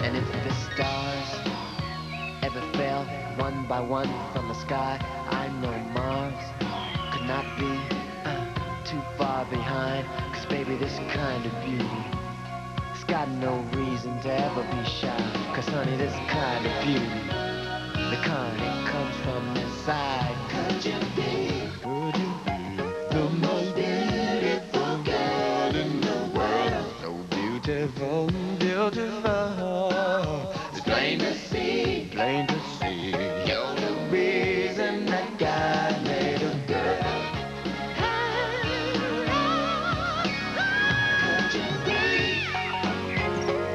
And if the stars ever fell one by one from the sky, I know Mars could not be too far behind. 'Cause baby, this kind of beauty, it's got no reason to ever be shy. 'Cause honey, this kind of beauty, the kind that comes from inside. Could you be the most beautiful girl in the world? So beautiful, beautiful. It's plain to see, plain to see. You're the reason that God made a girl. Could you be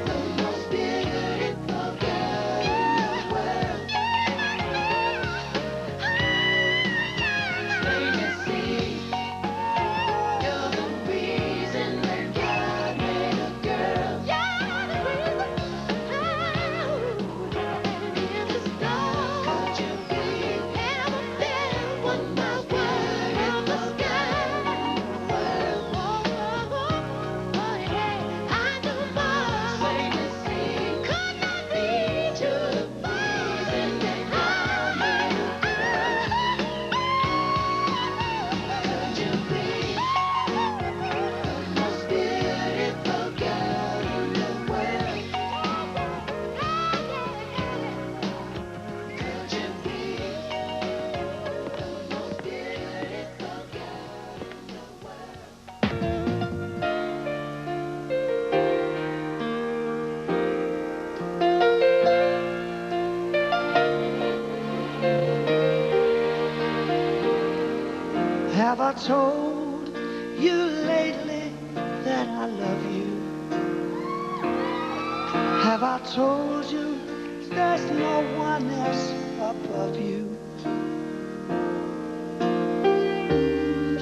the most beautiful girl in the world? It's plain to see. You're the reason that God made a girl. You're the reason. Could you be ever been one by one in the sky? I know Mars, plain to see, could not be to the reason that God made a girl. Could you be the most beautiful girl in the world? Could you be the most beautiful girl in the world? Have I told you lately that I love you? Have I told you there's no one else above you?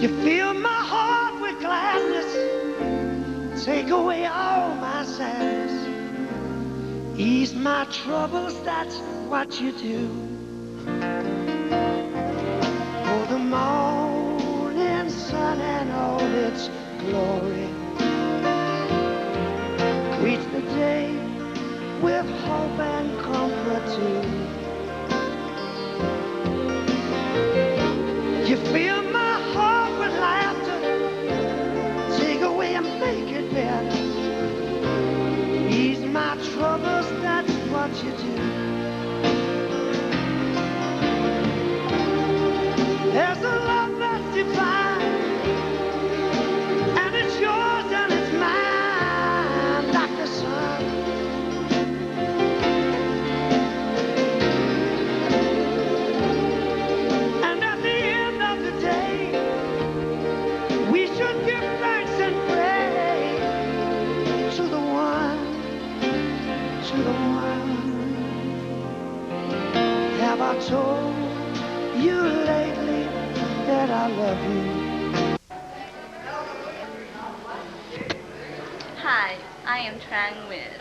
You fill my heart with gladness, take away all my sadness, ease my troubles, that's what you do. For the morning sun and all its glory, greet the day with hope and comfort too. You fill my heart with laughter, take away and make it better, ease my troubles, that's what you do. There's a love that's divine, and it's yours and it's mine, like the sun. And at the end of the day, we should give thanks and pray to the one, to the one. Have I told you lately that I love you? Hi, I am Trang Nguyen.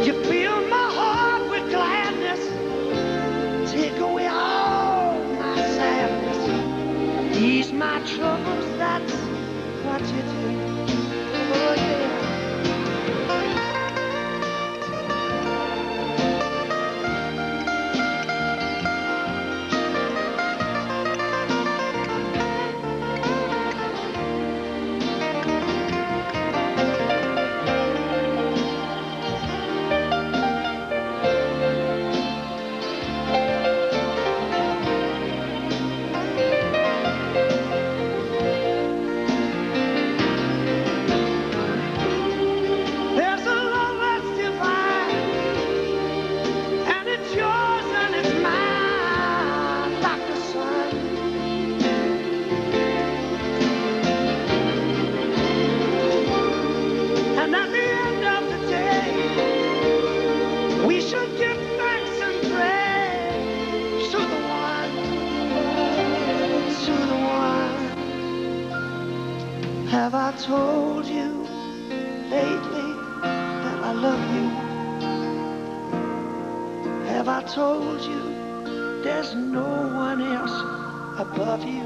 You fill my heart with gladness, take away all my sadness, ease my troubles, that's what you do. Oh yeah. There's a love that's divine, and it's yours and it's mine, like the sun. And at the end of the day, we should give thanks and praise to the one, to the one. Have I told you lately that I love you? Have I told you there's no one else above you?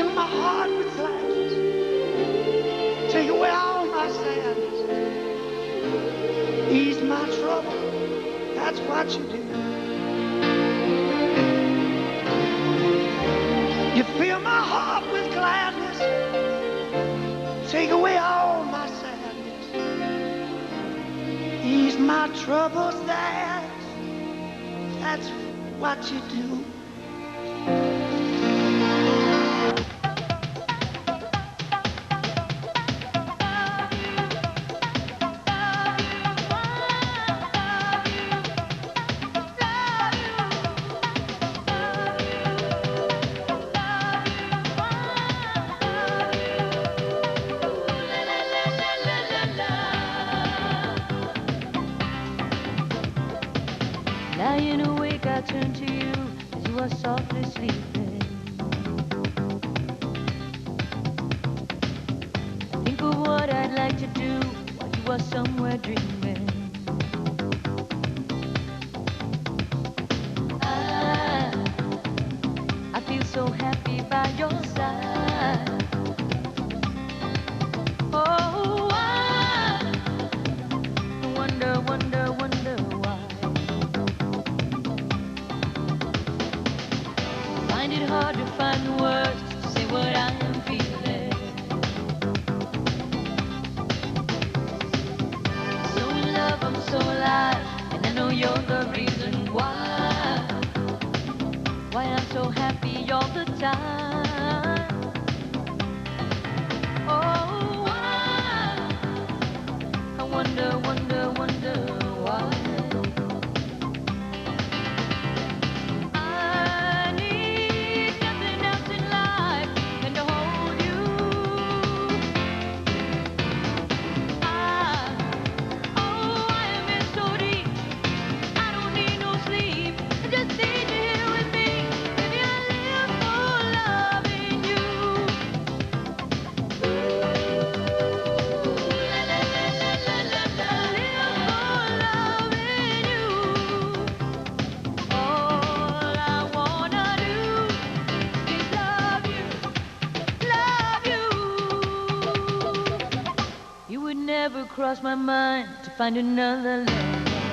In my heart my trouble, that's what you do. You fill my heart with gladness, take away all my sadness, ease my troubles, that's what you do. Lying awake, I turn to you as you are softly sleeping. Think of what I'd like to do while you are somewhere dreaming. I feel so happy by your side. Oh, I wonder, wonder, wonder why. Find it hard to find the words to say what I am feeling. So in love, I'm so alive, and I know you're the reason why I'm so happy all the time. Oh, I wonder, wonder, wonder why. I need nothing else in life than to hold you. I am in so deep, I don't need no sleep. I just need you here with me. Baby, I live for loving you. La la la la la la la. Live for loving you. All I wanna do is love you, love you. You would never cross my mind to find another love.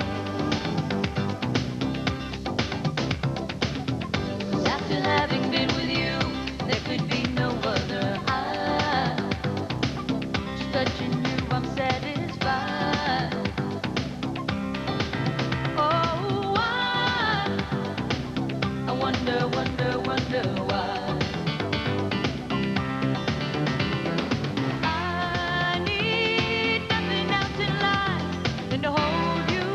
'Cause after having been with you, there could be no other. Just touching you, I'm satisfied. Oh, I wonder, wonder, wonder why. I need nothing else in life than to hold you.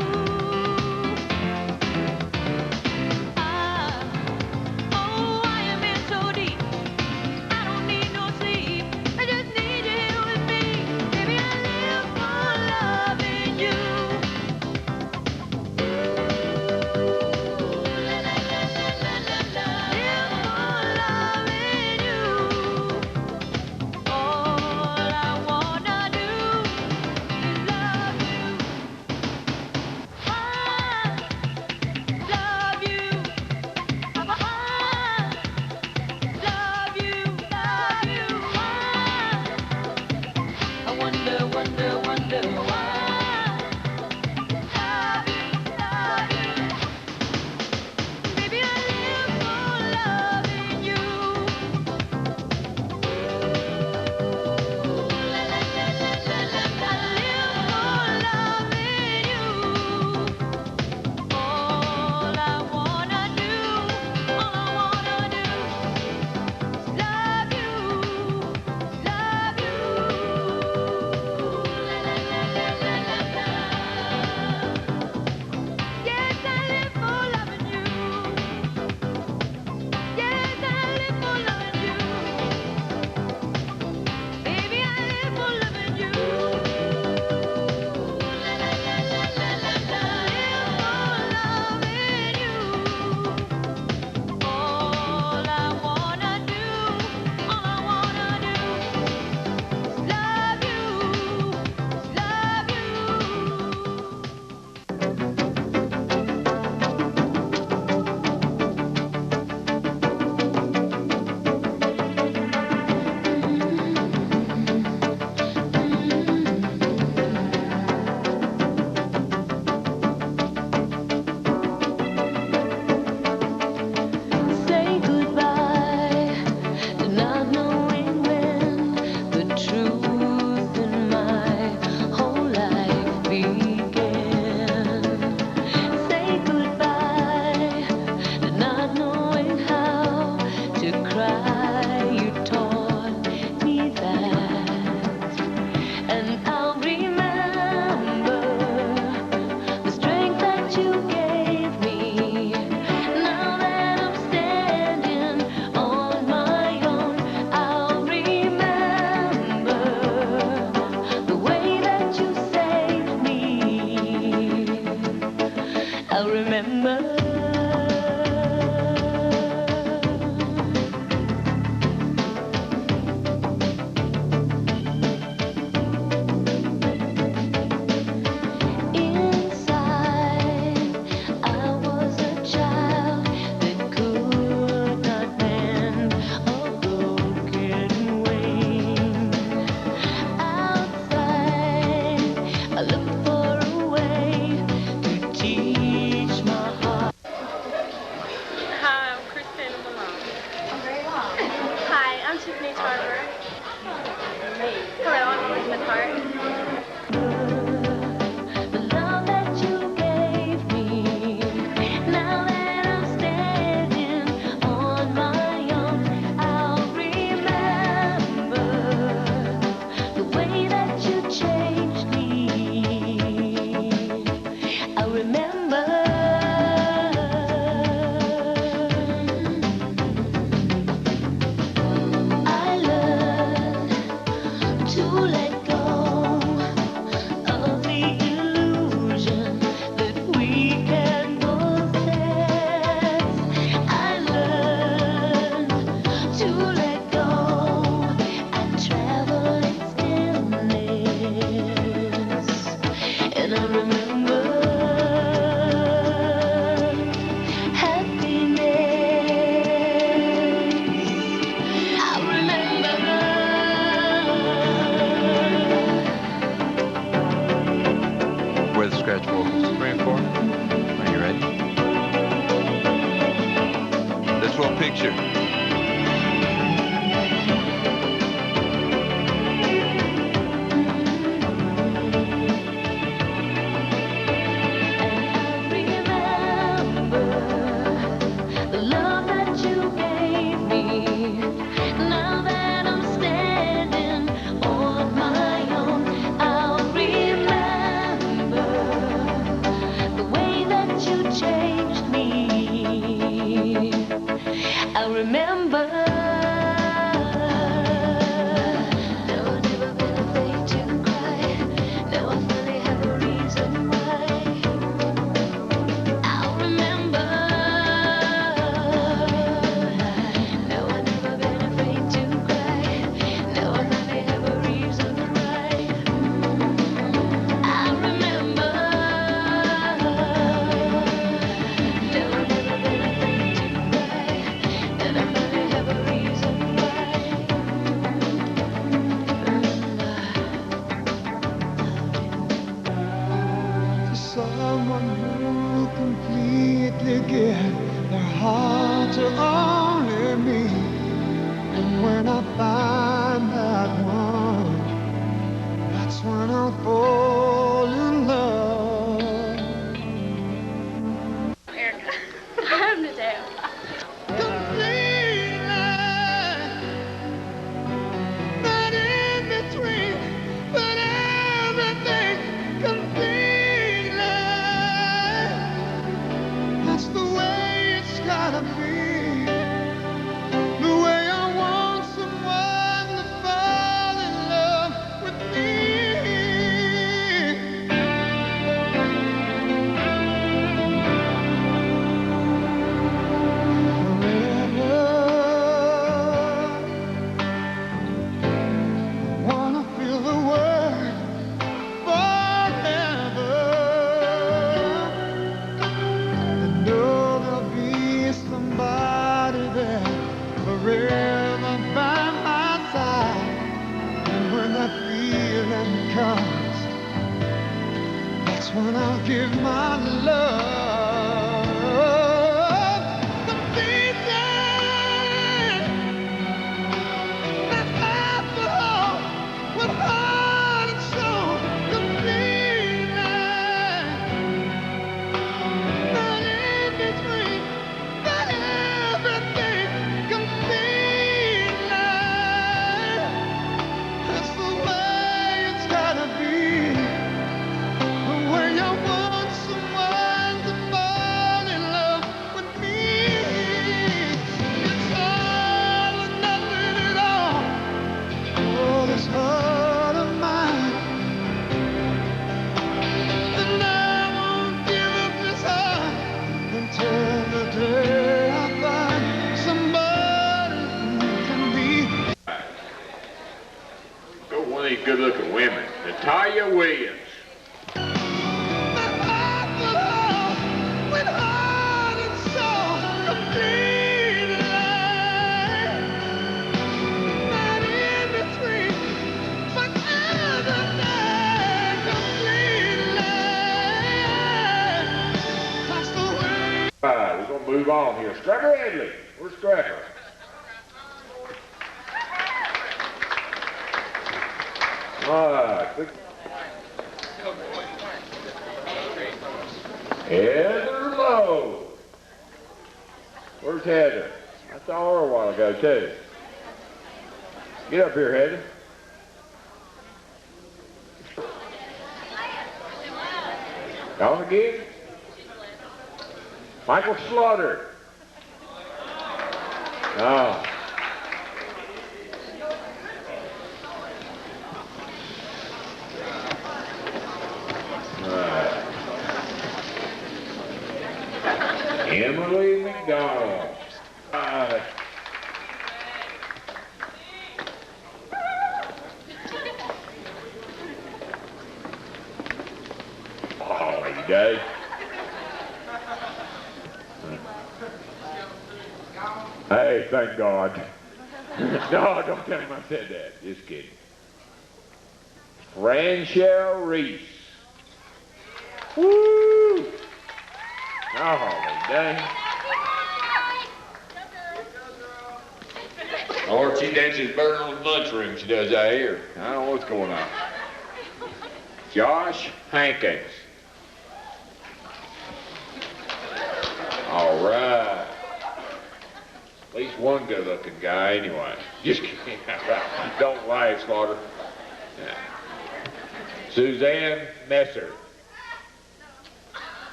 let go of the illusion that we can possess. I learned to let go and travel in stillness. And I remember happiness. I remember. Where the scratch vocals bring for? Are you ready? This little picture. The love that you gave me. Now that I'm standing on my own, I'll remember the way that you changed me. I'll remember. Now I've never been afraid to cry. Now I finally have a reason why. I'll remember. Now I've never been afraid to cry. Now I finally have a reason why. I remember. Now I've never been afraid to cry. And I finally have a reason why. To someone who completely give their heart to only me. And when I find that one, that's when I'll fall in love. Erica. I'm the dad. Completely, not in between, but everything completely. That's the way it's gotta be. The way I want someone to fall in love with me. Forever. Wanna feel the word forever. And know there'll be somebody there forever by my side. And when that feeling comes, that's when I'll give my love. Completely. Not half the whole, but heart and soul. Completely. Not in between, but everything completely. That's the way it's gotta be. The way I want someone to fall in love with me. It's all or nothing at all. Oh, this heart of mine. And I won't give up this heart until the day I find somebody who can be. Go with one of these good-looking women, Natalia Williams. That heart for love with heart and soul completely. Not in between, but everything completely. That's the way. All right, we're going to move on here. Scrapper Edley. Where's Scrapper? All right. Heather Lowe. Where's Heather? I saw her a while ago, too. Get up here, Heather. Gone again? Michael Slaughter. Oh. Emily McDonald. Holly Day. Hey, thank God. No, don't tell him I said that. Just kidding. Franchelle Reese. Woo! Oh, Holly Day. Or she dances better in the lunchroom, she does out here. I don't know what's going on. Josh Hankins. All right. At least one good-looking guy, anyway. Just kidding. Don't lie, Slaughter. Yeah. Suzanne Messer.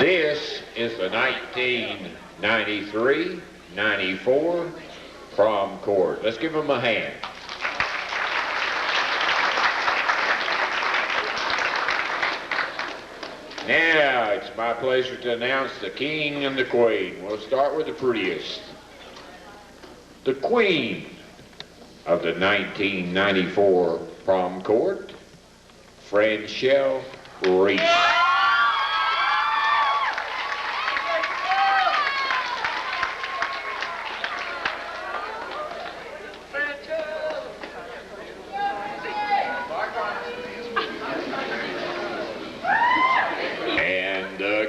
This is the 1993-94 prom court. Let's give them a hand. Now it's my pleasure to announce the king and the queen. We'll start with the prettiest. The queen of the 1994 prom court, Franchelle Reese.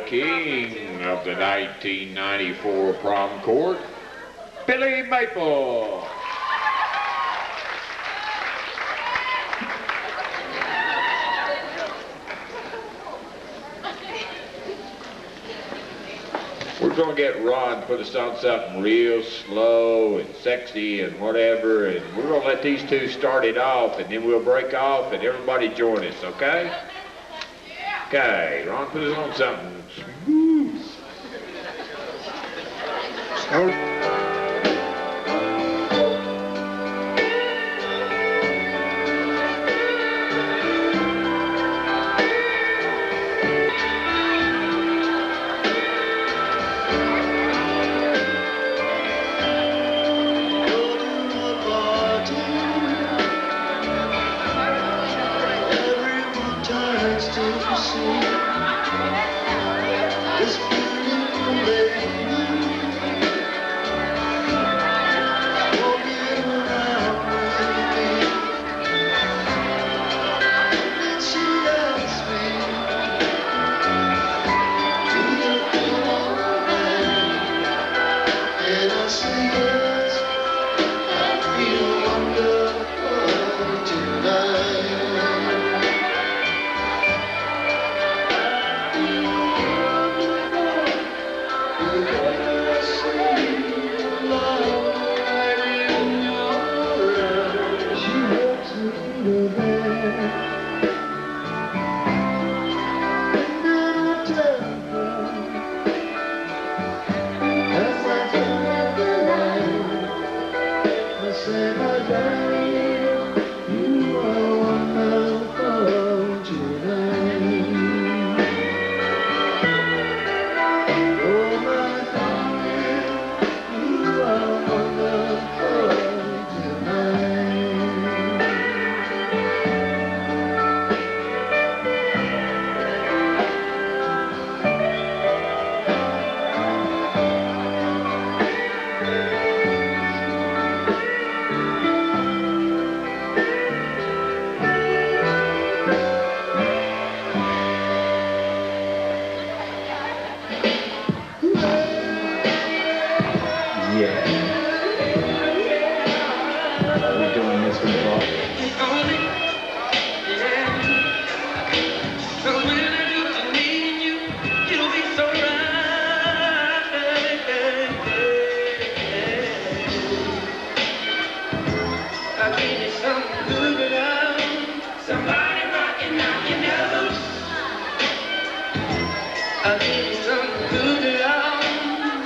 King of the 1994 prom court, Billy Maple. We're going to get Ron to put us on something real slow and sexy and whatever, and we're going to let these two start it off, and then we'll break off and everybody join us, okay? Okay, Ron, put us on something smooth.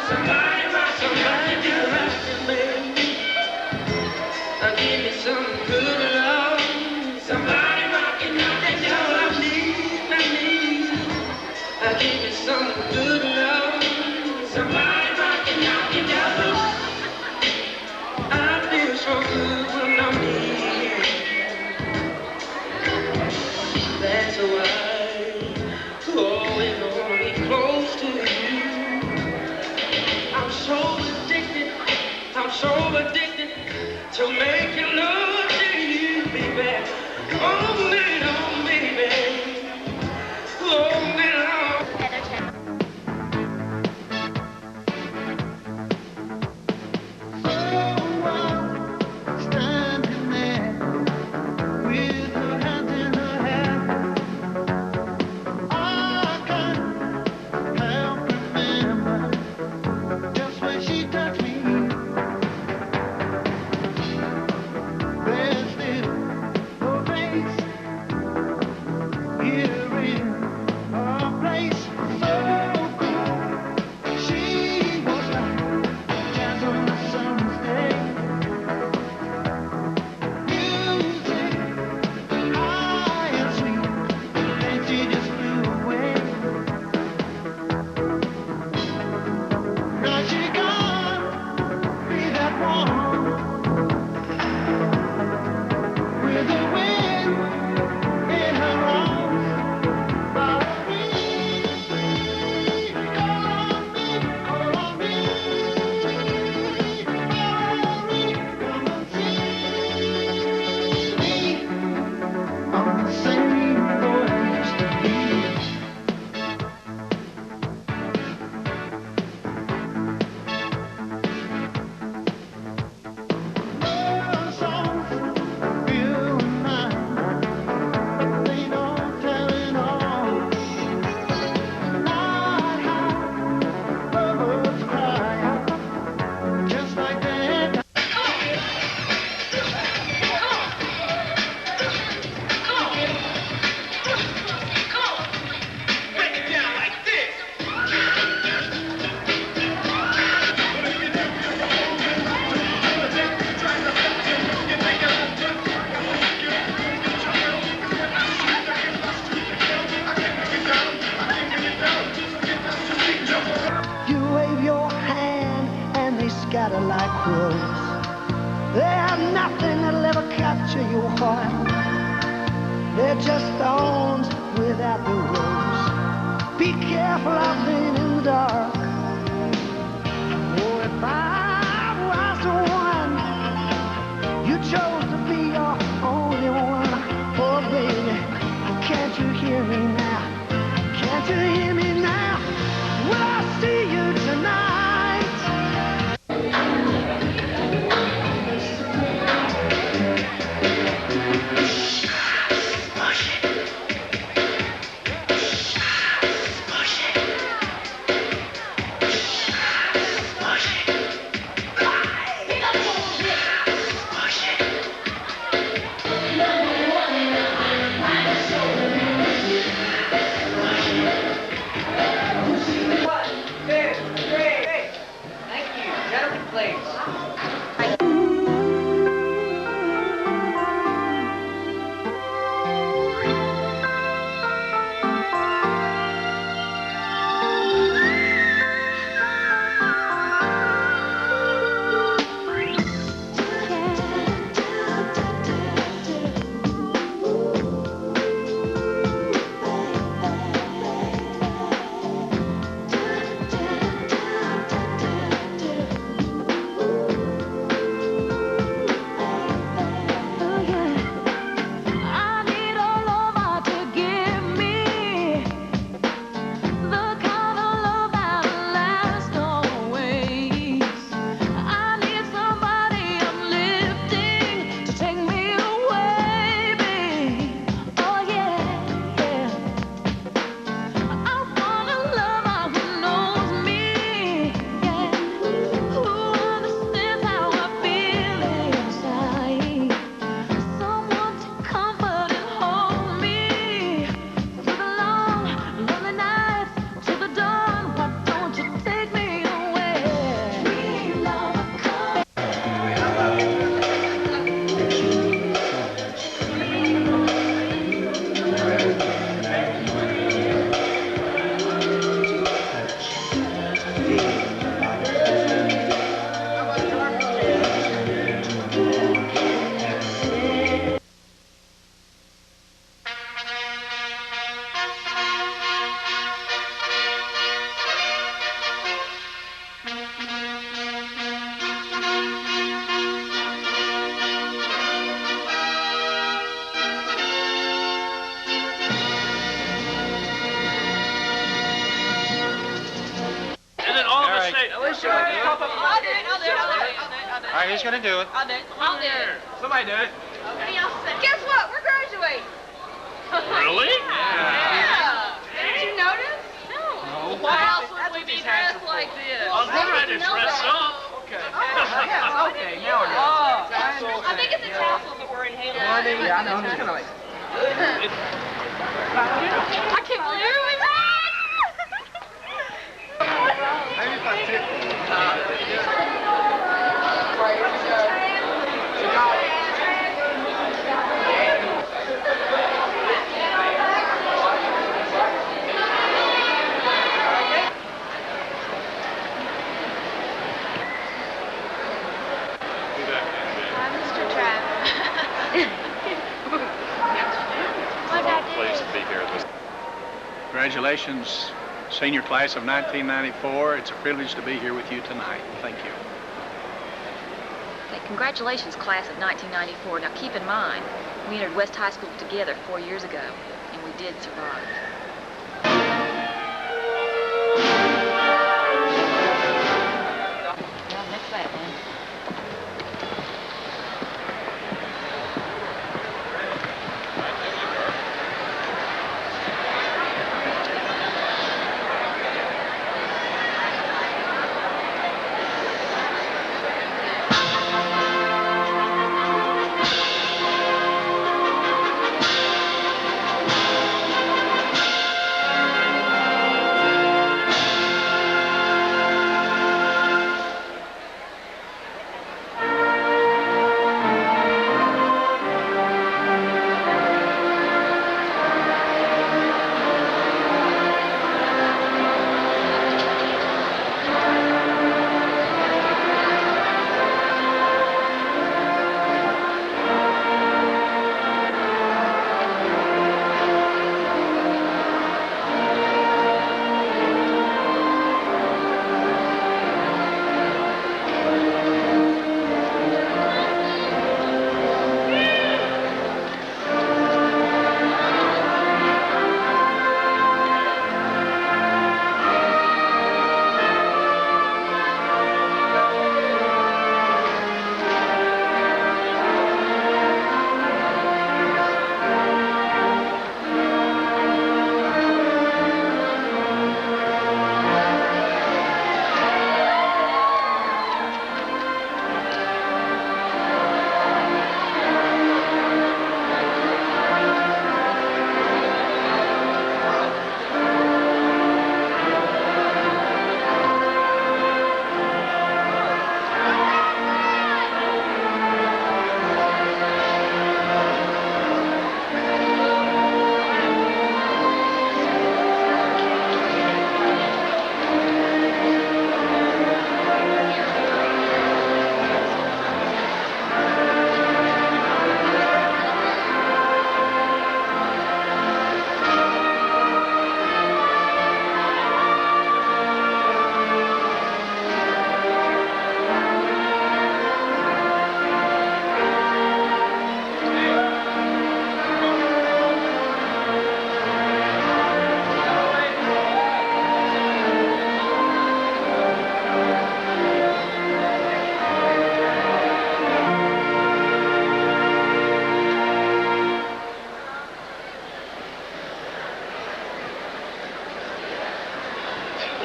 Somebody rock, somebody do rock to me. so I'm always gonna be close to you. I'm so addicted, to making love to you, baby. Oh, man, oh, baby. Oh, man, oh. Standing there with her hands in her hair, I can't help remember just when she touched me. There's still no face here in her place. So cool, she was like jazz on a summer's day. Music high and sweet, then she just flew away. Now she can't be that one with the wind in her arms. Valerie, call on me, Valerie, come and see me. I'm the same boy I used to be. Love songs, you and mine, but they don't tell it all. Not how lovers cry out, just like that. Break it down like this. You wave your hand and they scatter like crows. They're nothing that'll ever capture your heart. They're just thorns without the rose. Be careful out there in the dark. Oh, if I was the one you chose to be your only one, oh baby, can't you hear me now? Can't you hear me now? Will I see you tonight? right, who's gonna do it? I'll do it. I'll do it. Somebody do it. What do y'all say? Guess what? We're graduating. Really? Yeah. Didn't you notice? No. Why else would we be dressed like this? I was wondering to dress up. Okay. Yeah, okay, now I know. I think it's a tassel that we're inhaling. Yeah, I know. I'm just kind of like. I can't believe it. Maybe if I tip. Mr. Travis. Pleased to be here at this. Congratulations, senior class of 1994. It's a privilege to be here with you tonight. Thank you. Okay, congratulations, class of 1994. Now keep in mind, we entered West High School together 4 years ago, and we did survive. Well, next class, man.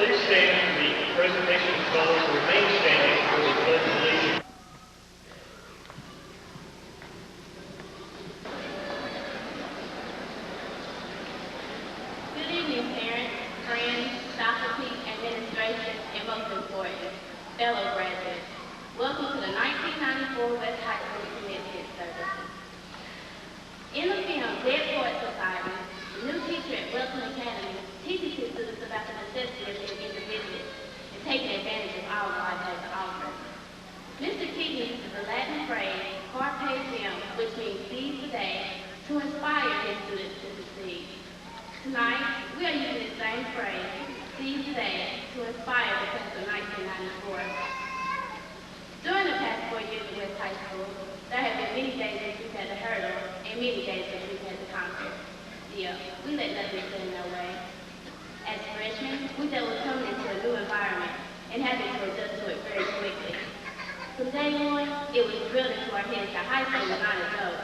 Please stand. The presentation follows. Remain standing for the pledge of allegiance. Good evening, parents, friends, faculty, administration, and most important, fellow graduates. Welcome to the 1994 West High School Commencement Service. In the film Dead Poet Society, the new teacher at Welcome Academy teaches his students about the necessity of being individuals and taking advantage of all God has to offer. Mr. Keaton uses the Latin phrase, carpe diem, which means seize the day, to inspire his students to succeed. Tonight, we are using the same phrase, seize the day, to inspire the class of 1994. During the past 4 years at West High School, there have been many days that we've had to hurdle and many days that we've had to conquer. Yeah, we let nothing get in our way. As freshmen, we dealt with coming into a new environment and having to adjust to it very quickly. From day on, it was drilled into our heads that high school was not a joke.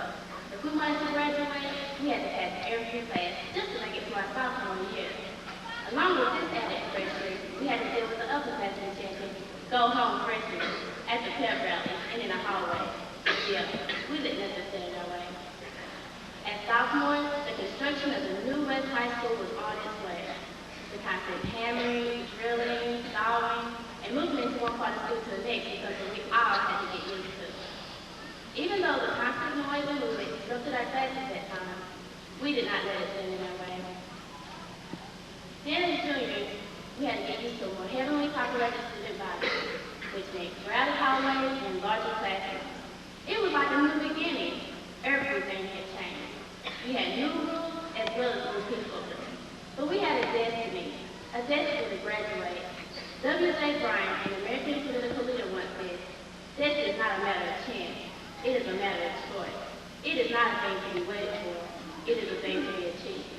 If we wanted to graduate, we had to pass every class just to make it to our sophomore year. Along with this added pressure, we had to deal with the upperclassmen chanting, "Go home, freshmen," at the pep rally and in the hallway. Yeah, we let nothing stand in our way. As sophomores, the construction of the new West High School was on its way. The constant hammering, drilling, sawing, and moving into one part of school to the next was something we all had to get used to. Even though the constant noise and movement disrupted our classes at times, we did not let it stand in our way. Then as juniors, we had to get used to a more heavily populated student body, which meant crowded hallways and larger classrooms. It was like a new beginning. Everything had changed. We had new rules as well as new people. But we had a destiny to graduate. W.J. Bryant, an American political leader, once said, "This is not a matter of chance. It is a matter of choice. It is not a thing to be waited for. It is a thing to be achieved."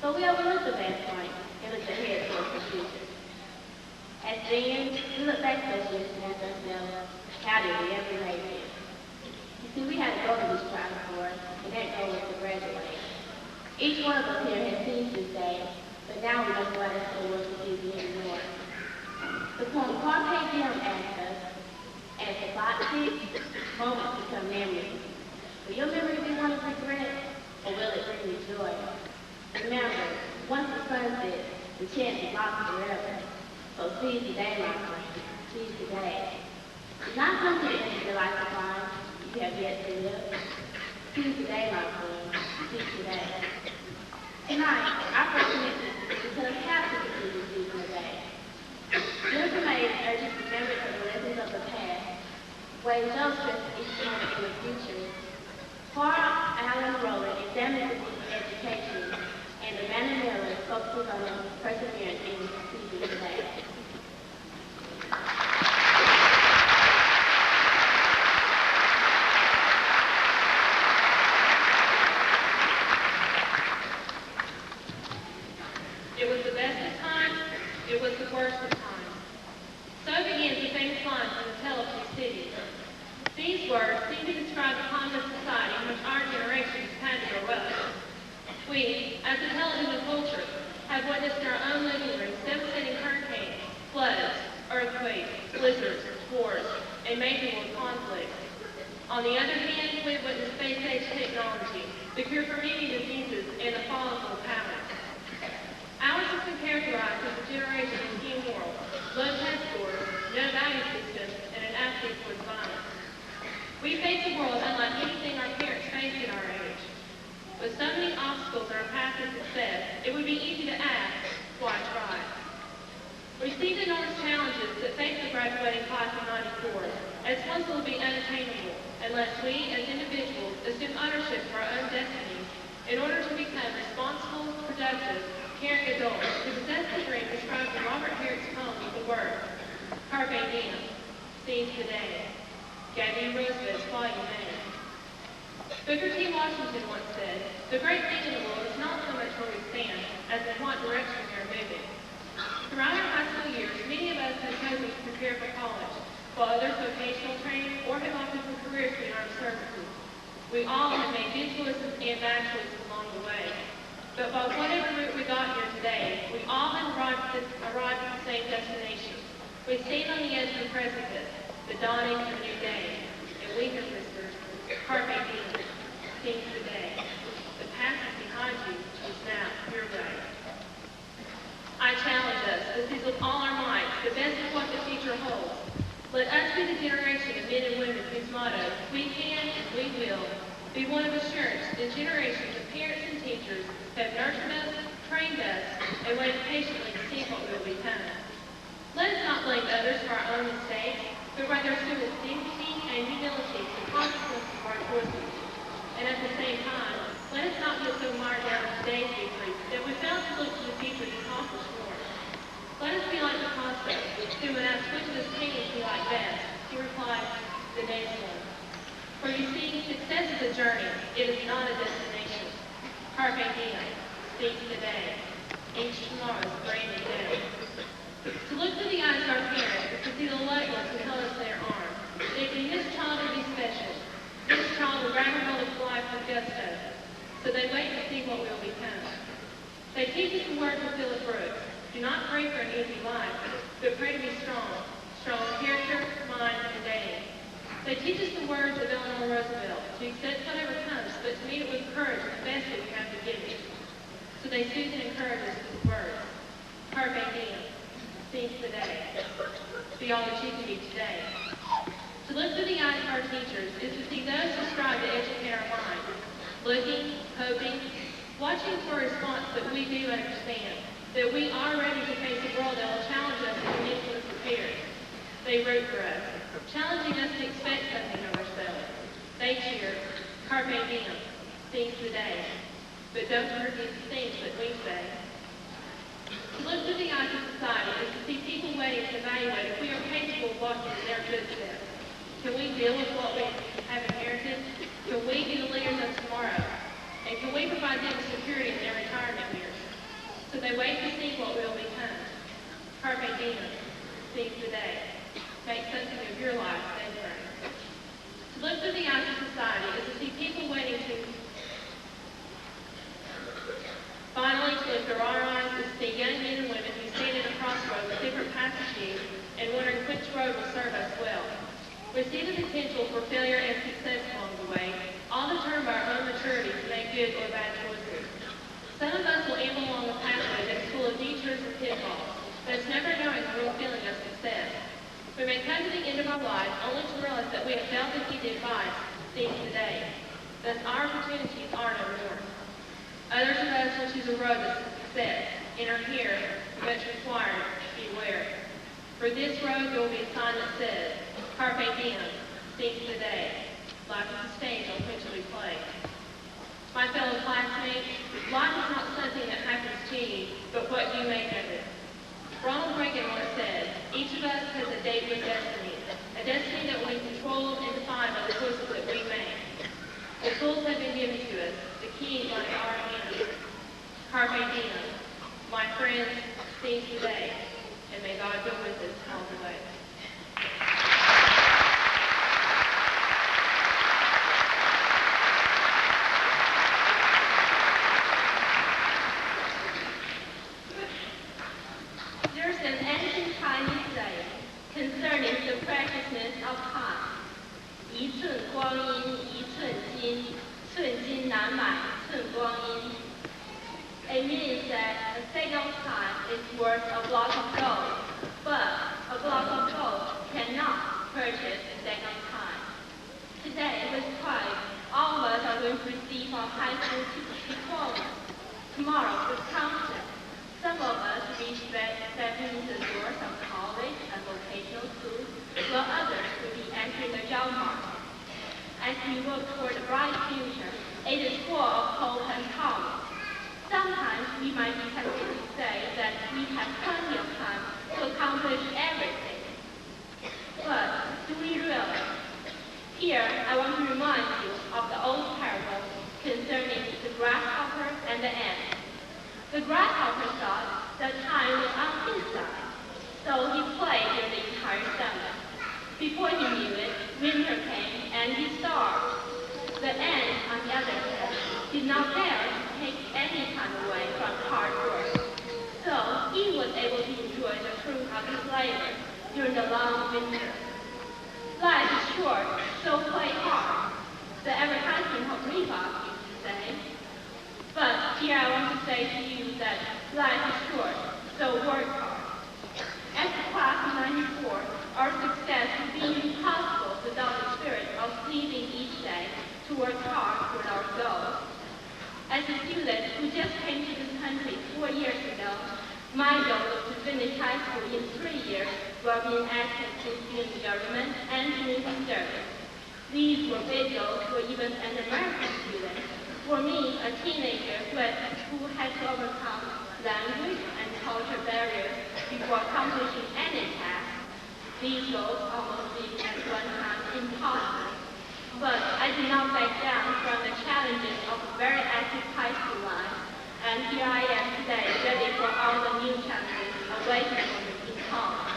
So we overlooked the bad point and looked ahead towards the future. As seniors, we look back specialists and ask ourselves, how did we ever make it? You see, we had a goal to be striving for, and that goal was to graduate. Each one of us here has seen this day, but now we must go out into the world to see the anymore. The poem Carpe Diem asks us, as the clock ticks, moments become memories. Will your memory be one of regret, or will it bring you joy? Remember, once the sun sets, the chance is lost forever. So seize the day, my friend. Seize the day. Do not come to the end of your life to find you have yet to live. Seize the day, my friend. Seize the day. Tonight, our first commitment is to tell us how to continue seizing the day. Jennifer May urges remembrance of the lessons of the past. Wade Joe stresses each moment in the future. Paul Allen Rowland examines the need of education, and Amanda Miller focuses on the perseverance in seizing the day. It was the best of times, it was the worst of times. So begins the famous line from the Tale of Two Cities. These words seem to describe the common society in which our generation has had to grow up. We, as a television culture, have witnessed in our own living rooms devastating hurricanes, floods, earthquakes, blizzards, wars, and major world conflicts. On the other hand, we have witnessed space-age technology, the cure for many diseases, and the fall of world powers. Ours has been characterized as a generation of few morals, low test scores, no value systems, and an attitude towards violence. We face a world unlike anything our parents faced in our age. With so many obstacles in our path to success, it would be easy to ask, why try? We see the enormous challenges that face the graduating class of '94 as ones that will be unattainable unless we, as individuals, assume ownership of our own destinies in order to become responsible, productive, caring adults who possess the dream described in Robert Herrick's poem with the words, Carpe Diem, seize the day. Gabriel Roosevelt's Volume 8. Booker T. Washington once said, "The great thing in the world is not so much where we stand, as in what direction we are moving." Throughout our high school years, many of us have chosen to prepare for college, while others vocational training or have opted for careers in armed services. We all have made good choices and bad choices along the way. But by whatever route we got here today, we all have arrived at the same destination. We stand on the edge of the precipice, the dawning of a new day, and we have whispered, Carpe Diem, seize the day. The past is behind you, is now your way. I challenge us to seize with all our might the best of what the future holds. Let us be the generation of men and women whose motto, we can and we will, be one of assurance that generations of parents and teachers have nurtured us, trained us, and waited patiently to see what we will become. Let us not blame others for our own mistakes, but rather assume with dignity and humility the consequences of our choices. And at the same time, let us not get so mired down in today's victories that we fail to look to the future to accomplish more. Let us be like the prospect, who when asked which of his paintings he liked best, he replied, the next one. For you see, success is a journey, it is not a destination. Carpe Diem, seize the day. Each tomorrow is a brand new day. To look through the eyes of our parents is to see the loved ones who held us in their arms, predicting this child will be special. This child will grab a hold of life with gusto. So they wait to see what will become. They teach us the words of Philip Brooks. Do not pray for an easy life, but pray to be strong. Strong in character, mind, and dating. They teach us the words of Eleanor Roosevelt. To accept whatever comes, but to meet it with courage is the best that we have to give you. So they soothe and encourage us with words. Carpe diem. Seize the day. Be all that you can be today. To look through the eyes of our teachers is to see those who strive to educate our minds. Looking, hoping, watching for a response that we do understand, that we are ready to face a world that will challenge us and make us prepared. They root for us, challenging us to expect something of ourselves. They cheer, carpe diem, seize the day, but don't forget the things that we say. To look through the eyes of society is to see people waiting to evaluate if we are capable of walking in their footsteps. Can we deal with what we have inherited? Can we be the leaders of tomorrow? And can we provide them security in their retirement years? So they wait to see what will become. Carpe diem, seize the day. Make something of your life, they pray. To look through the eyes of society is to see people waiting to finally to lift our eyes is to see young men and women who stand at a crossroads with different paths to choose and wondering which road will serve us well. We see the potential for failure and success along the way, all determined by our own maturity to make good or bad choices. Some of us will amble along a pathway that's full of detours and pitfalls, but it's never knowing the real feeling of success. We may come to the end of our lives only to realize that we have failed to heed the advice, seize the day. Thus our opportunities are no more. Others of us will choose a road to success, and are here, much required, beware. For this road there will be a sign that says, carpe diem, seize the day. Life is a stage on which we play. My fellow classmates, life is not something that happens to you, but what you make of it. Ronald Reagan once said, each of us has a date with destiny, a destiny that will be controlled and defined by the choices that we make. The tools have been given to us, the keys are in our hands. Carpe diem, my friends, seize the day, and may God go with us all the way. There's an ancient Chinese saying concerning the preciousness of time. 一寸光阴一寸金，寸金难买寸光阴. It means that a second of time is worth a block of gold, but a block of gold cannot purchase a second of time. Today, with pride, all of us are going to receive our high school diploma. Tomorrow, with confidence, some of us will be stepping into the doors of college and vocational schools, while others will be entering the job market. As we work toward a bright future, it is full of hope and promise. Sometimes we might be tempted to say that we have plenty of time to accomplish everything. But do we really? Here, I want to remind you of the old parable concerning the grasshopper and the ant. The grasshopper thought that time was on his side, so he played during the entire summer. Before he knew it, winter came and he starved. The ant, on the other hand, did not dare to take any time away from hard work. So he was able to enjoy the fruit of his labor during the long winter. Life is short, so play hard, the advertisement of Reebok used to say. But here I want to say to you that life is short, so work hard. As the class of 94, our success would be impossible without the spirit of seizing each day to work hard toward our goals. As a student who just came to this country 4 years ago, my goal was to finish high school in 3 years while being active in student government and community service. These were big goals for even an American student. For me, a teenager who had to overcome language and culture barriers before accomplishing any task, these goals almost seemed at one time impossible. But I did not back down from the challenges of a very active high school life, and here I am today, ready for all the new challenges awaiting for me in college.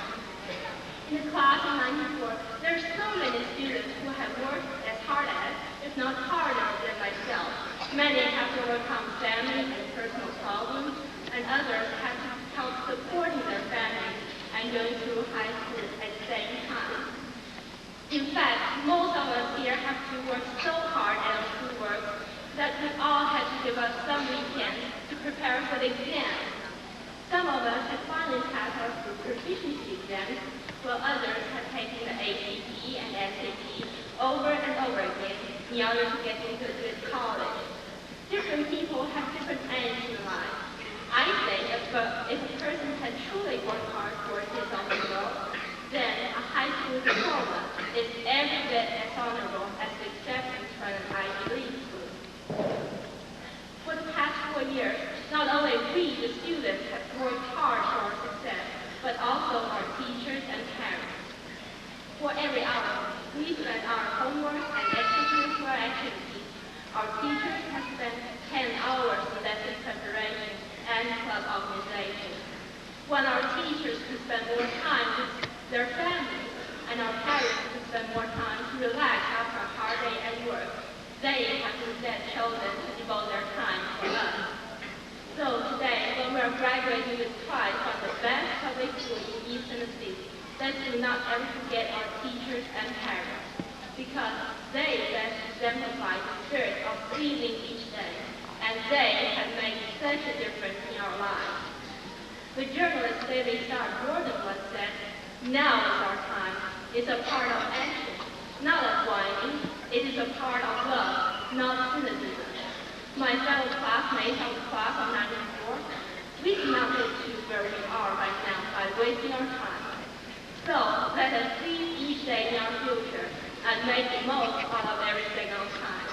In the class of 94, there There are so many students who have worked as hard as, if not harder than myself. Many have to overcome family and personal problems, and others have to help supporting their families and going through high school at the same time. In fact, most of us here have to work so hard at our schoolwork that we all had to give up some weekends to prepare for the exams. Some of us have finally passed our proficiency exams, while others have taken the ACT and SAT over and over again in order to get into a good college. Different people have different aims in life. I think if a person had truly worked hard towards his own goal, then a high school diploma is every bit as honorable as the acceptance from an Ivy League school. For the past 4 years, not only we, the students, have worked hard for our success, but also our teachers and parents. For every hour we spend our homework and extracurricular activities, our teachers have spent 10 hours in lesson preparation and club organization. When our teachers can spend more time with their families and our parents can spend more time to relax after a hard day at work, they have instead chosen to devote their time for us. So today, when we are graduating with pride from the best public school in East Tennessee, let's not ever forget our teachers and parents, because they best exemplify the spirit of pleasing each day, and they have made such a difference in our lives. The journalist David Starr Jordan once said, "Now is our time. It's a part of action, not of whining. It is a part of love, not cynicism." My fellow classmates of the class of 94, we cannot get to where we are right now by wasting our time. So let us seize each day in our future and make the most out of every single time.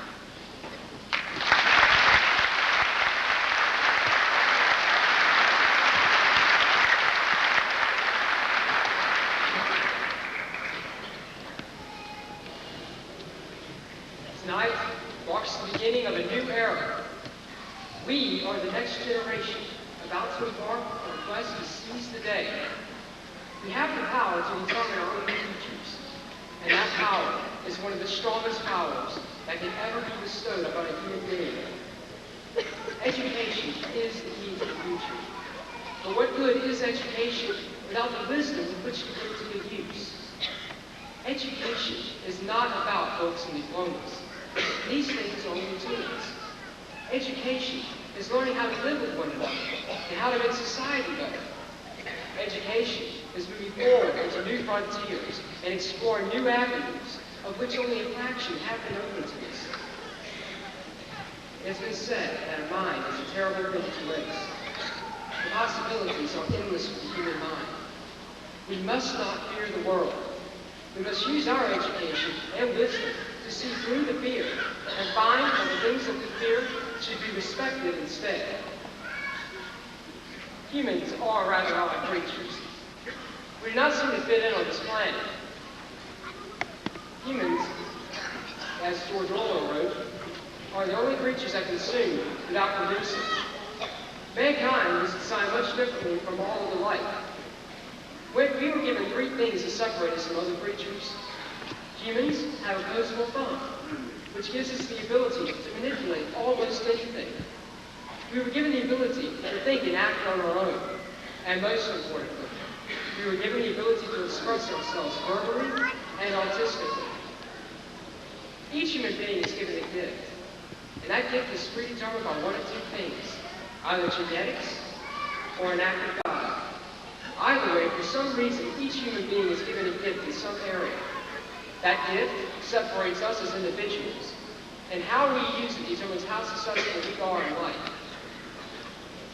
Tonight marks the beginning of a new era. We are the next generation about to embark on a quest to seize the day. We have the power to determine our own futures, and that power is one of the strongest powers that can ever be bestowed upon a human being. Education is the key to the future. But what good is education without the wisdom with which to put it to good use? Education is not about books and diplomas. These things are only tools. Education is learning how to live with one another and how to make society better. Education is moving forward into new frontiers and exploring new avenues of which only a fraction have been open to us. It's been said that a mind is a terrible thing to waste. The possibilities are endless for the human mind. We must not fear the world. We must use our education and wisdom to see through the fear and find that the things that we fear should be respected instead. Humans are rather odd creatures. We do not seem to fit in on this planet. Humans, as George Orwell wrote, are the only creatures that consume without producing. Mankind is designed much differently from all of the life. We were given three things to separate us from other creatures. Humans have opposable thumb, which gives us the ability to manipulate almost anything. We were given the ability to think and act on our own. And most importantly, we were given the ability to express ourselves verbally and artistically. Each human being is given a gift, and that gift is predetermined by one of two things, either genetics or an act of God. Either way, for some reason, each human being is given a gift in some area. That gift separates us as individuals, and how we use it determines how successful we are in life.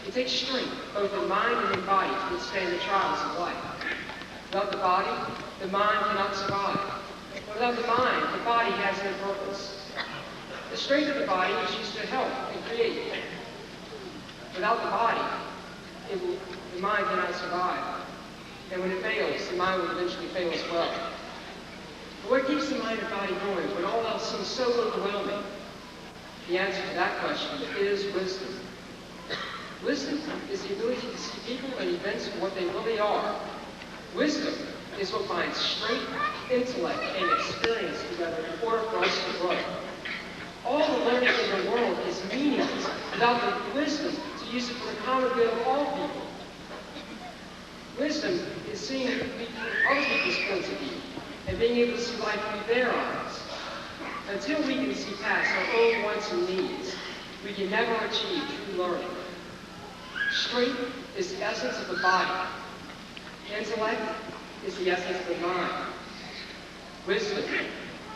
It takes strength, both in mind and in body, to withstand the trials of life. Without the body, the mind cannot survive. Without the mind, the body has no purpose. The strength of the body is used to help and create. Without the body, the mind cannot survive. And when it fails, the mind will eventually fail as well. But what keeps the mind and body going when all else seems so overwhelming? The answer to that question is wisdom. Wisdom is the ability to see people and events for what they really are. Wisdom is what finds strength intellect, and experience together in order for us to grow. All the learning in the world is meaningless without the wisdom to use it for the common good of all people. Wisdom is seeing other people's points of view and being able to see life through their eyes. Until we can see past our own wants and needs, we can never achieve true learning. Strength is the essence of the body. Intellect is the essence of the mind. Wisdom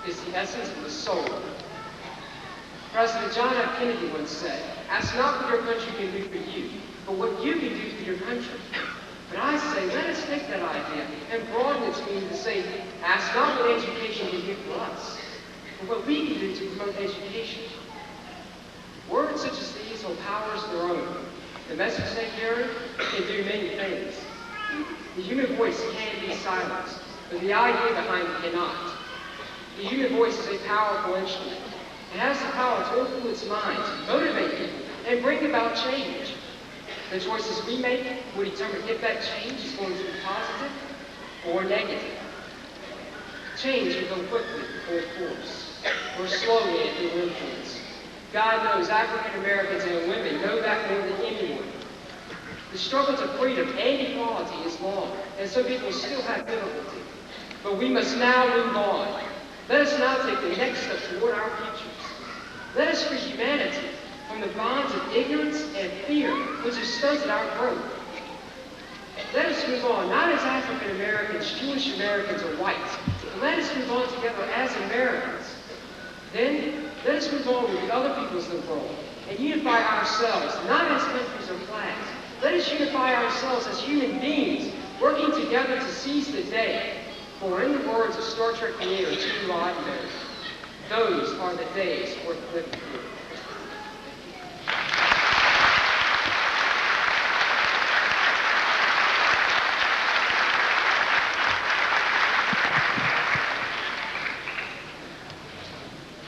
is the essence of the soul. President John F. Kennedy once said, "Ask not what your country can do for you, but what you can do for your country." But I say, let us take that idea and broaden its meaning to say, ask not what education can do for us, but what we can do to promote education. Words such as these hold powers of their own. The message they carry can do many things. The human voice can be silenced, but the idea behind it cannot. The human voice is a powerful instrument. It has the power to influence minds, motivate people, and bring about change. The choices we make will determine if that change is going to be positive or negative. Change will go quickly or force, or slowly and through influence. God knows African Americans and women know that more than anyone. The struggle to freedom and equality is long, and some people still have difficulty. But we must now move on. Let us now take the next step toward our futures. Let us free humanity from the bonds of ignorance and fear which have stunted our growth. Let us move on, not as African Americans, Jewish Americans, or whites, but let us move on together as Americans. Then, let us move on with the other peoples of the world and unify ourselves, not as countries or flags. Let us unify ourselves as human beings, working together to seize the day. For in the words of Star Trek creator Gene Roddenberry, those are the days worth living through.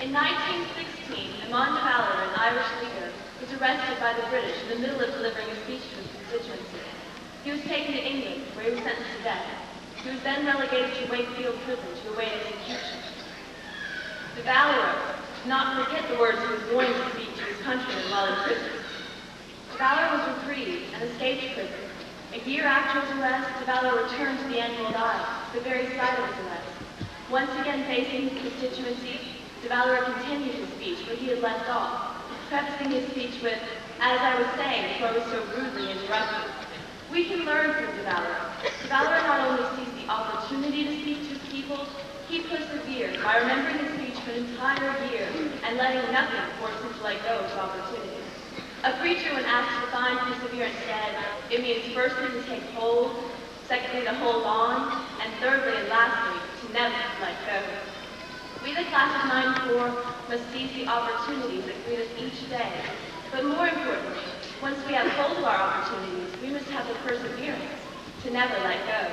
In 1916, Amon de Valor, an Irish leader, was arrested by the British in the middle of delivering a speech to his constituency. He was taken to England, where he was sentenced to death. He was then relegated to Wakefield Prison to await execution. De Valor did not forget the words he was going to speak to his countrymen while in prison. De Valor was reprieved and escaped prison. A year after his arrest, De Valor returned to the annual dial, the very site of his arrest. Once again facing his constituency, De Valor continued his speech where he had left off, prefacing his speech with, "As I was saying before I was so rudely interrupted." We can learn from De Valor. De Valor not only seized the opportunity to speak to his people, he persevered by remembering his speech for an entire year and letting nothing force him to let go of his opportunity. A preacher, when asked to define perseverance, said, "It means firstly to take hold, secondly to hold on, and thirdly and lastly to never let go." We, the class of '94, must seize the opportunities that greet us each day. But more importantly, once we have hold of our opportunities, we must have the perseverance to never let go.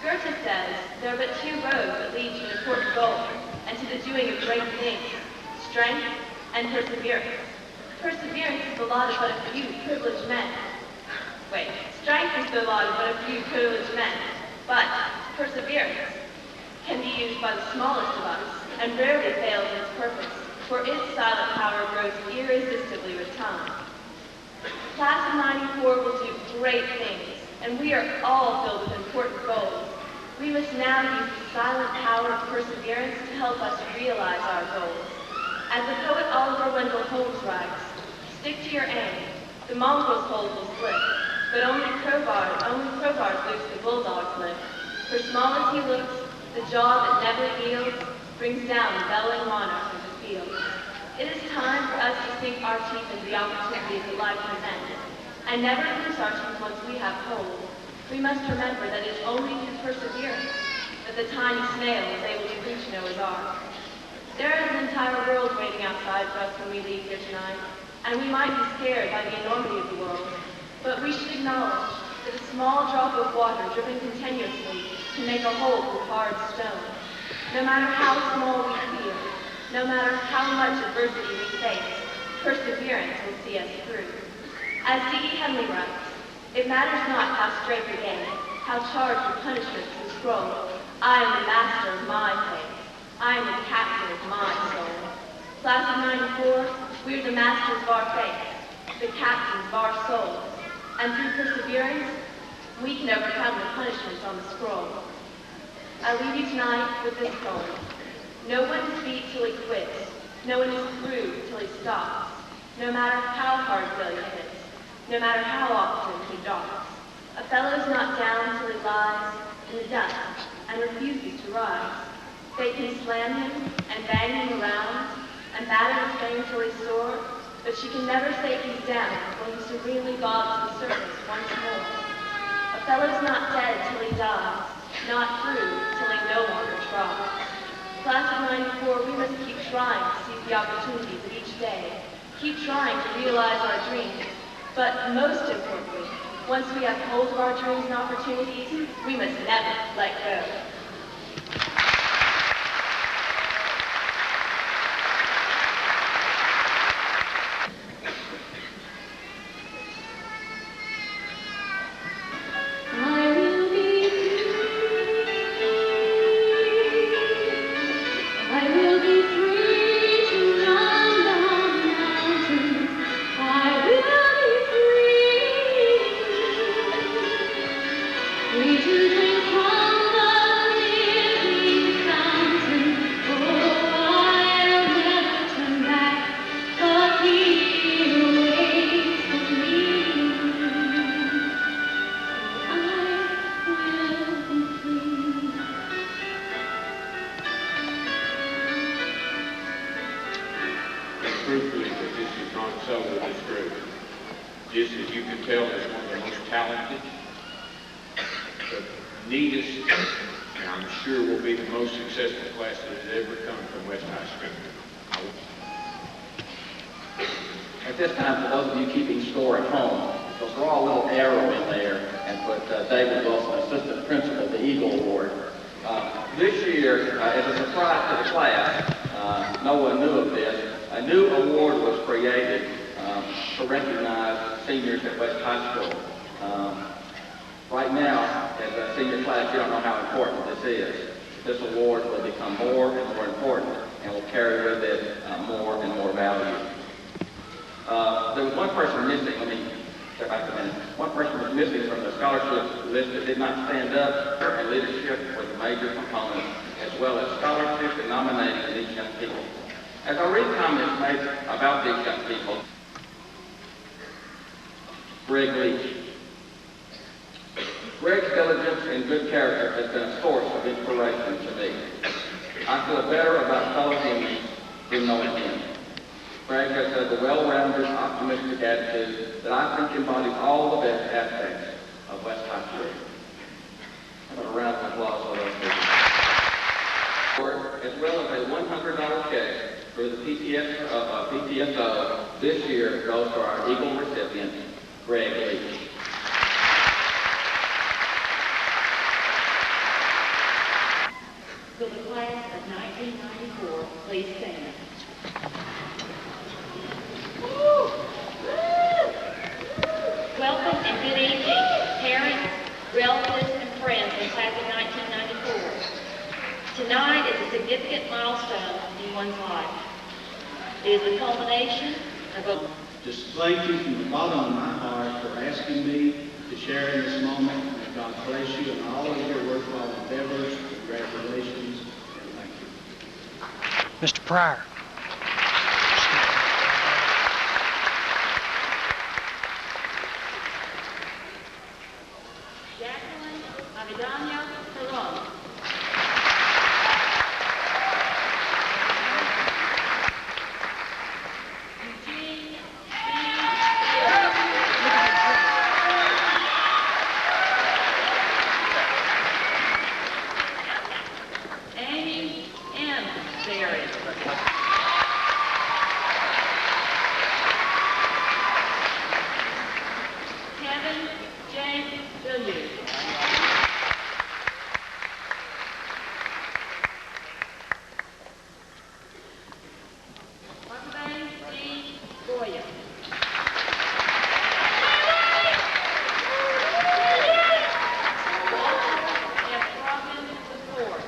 Goethe says, there are but two roads that lead to an important goal and to the doing of great things, strength and perseverance. Perseverance is the lot of but a few privileged men. Strength is the lot of but a few privileged men, but perseverance can be used by the smallest of us and rarely fails in its purpose, for its silent power grows irresistibly with time. The class of '94 will do great things, and we are all filled with important goals. We must now use the silent power of perseverance to help us realize our goals. As the poet Oliver Wendell Holmes writes, "Stick to your aim. The mongrel's hold will slip, but only crowbars loose the bulldog's lip. For small as he looks, the jaw that never yields brings down the bellowing monarch of the field." It is time for us to sink our teeth into the opportunities that life presents, and never lose our teeth once we have hold. We must remember that it is only through perseverance that the tiny snail is able to reach Noah's Ark. There is an entire world waiting outside for us when we leave here tonight, and we might be scared by the enormity of the world, but we should acknowledge that a small drop of water driven continuously can make a hole through hard stone. No matter how small we feel, no matter how much adversity we face, perseverance will see us through. As D.E. Henley writes, "It matters not how straight the game, how charged with punishments the scroll. I am the master of my fate. I am the captain of my soul. Class of 94, we are the masters of our fates, the captains of our souls. And through perseverance, we can overcome the punishments on the scroll. I leave you tonight with this poem. No one is beat till he quits. No one is through till he stops. No matter how hard failure hits. No matter how often he drops. A fellow's not down till he lies in the dust and refuses to rise. They can slam him and bang him around and batter his fame till he's sore, but she can never say he's down when he serenely bobbs the surface once more. A fellow's not dead till he dies, not through till he no longer tries. Class of 94, we must keep trying to seize the opportunities of each day, keep trying to realize our dreams, but most importantly, once we have hold of our dreams and opportunities, we must never let go. Truthfully, that this is not so with this group. Just as you can tell, it's one of the most talented, the neatest, and I'm sure will be the most successful class that has ever come from West High School. At this time, for those of you keeping score at home, you'll draw a little arrow in there and put David Wilson, Assistant Principal, the Eagle Award. This year, as a surprise to the class, no one knew of this. A new award was created to recognize seniors at West High School. Right now, as a senior class, you don't know how important this is. This award will become more and more important and will carry with it more and more value. There was one person missing. Let me step back a minute. One person was missing from the scholarship list that did not stand up, and leadership was a major component, as well as scholarships and nominating these young people. As I read comments made about these young people, Greg Leach. Greg's diligence and good character has been a source of inspiration to me. I feel better about fellow humans through knowing him. Greg has a well-rounded, optimistic attitude that I think embodies all the best aspects of West High School. How about a round of applause for those people? As well as a $100 check for the PTSO this year goes to our Eagle recipient, Greg Leach. Will the class of 1994 please stand? Welcome and good evening, parents, relatives, and friends in class of 1994. Tonight is a significant milestone in one's life. It is the culmination of a... Just thank you from the bottom of my heart for asking me to share in this moment. May God bless you and all of your worthwhile endeavors. Congratulations and thank you. Mr. Pryor. Jacqueline Avedano Perron. Amy M. Berry. Kevin James Villiers. Marvin D. Goya. And Robin the Fourth.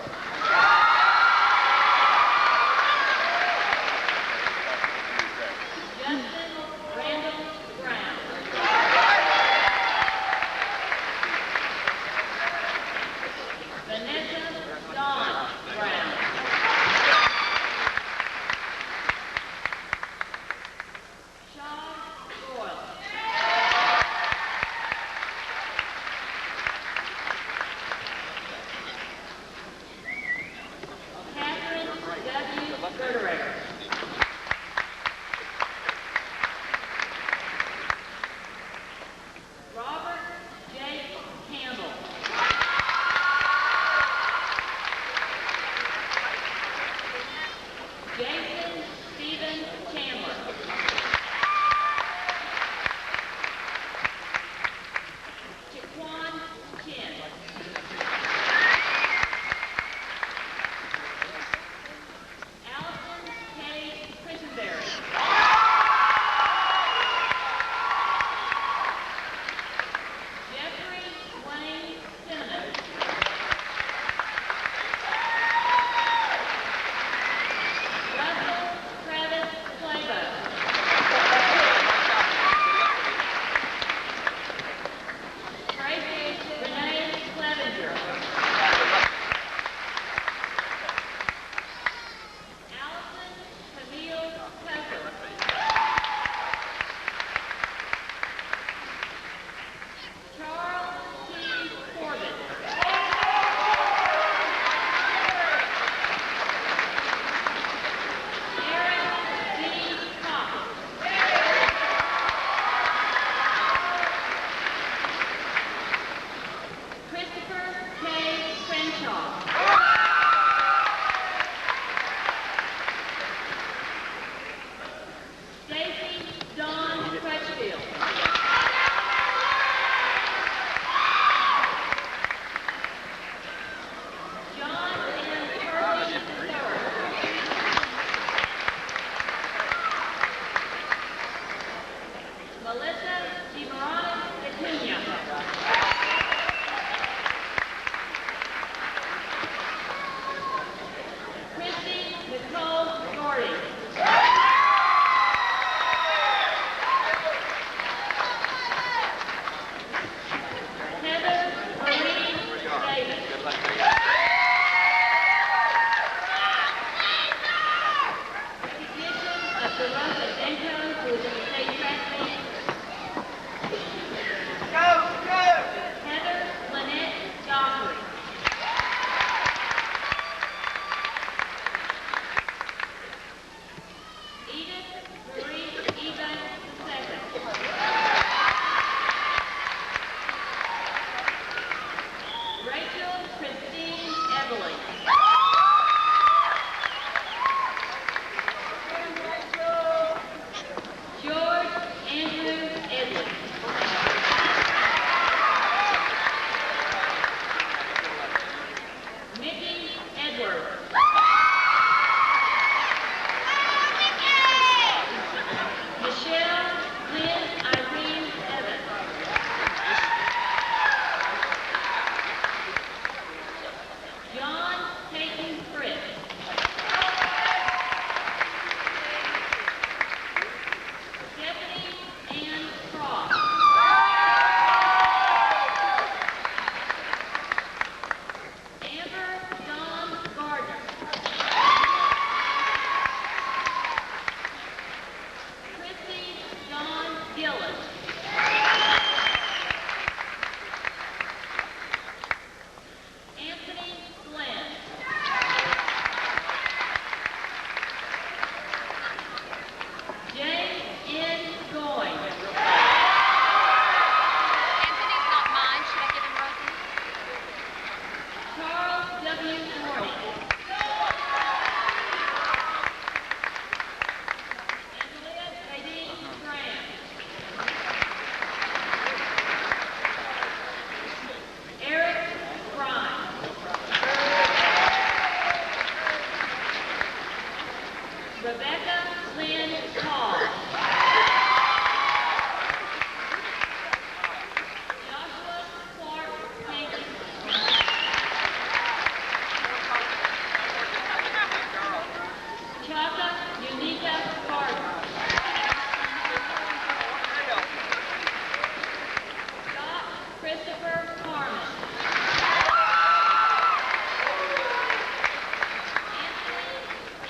Christopher Harmon.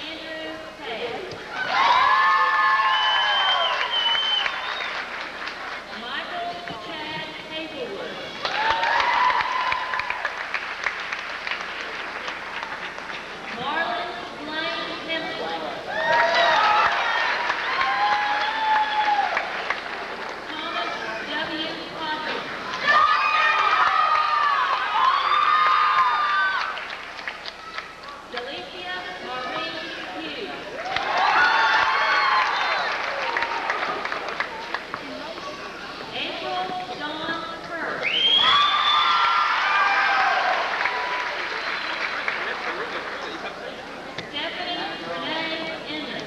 Andrew Page. Michael Chad Hazelwood. Marlon Blaine Hemsley. Thomas W. Potter. Delicia Marie Hughes. April Dawn Kerr. Stephanie Renee Inman.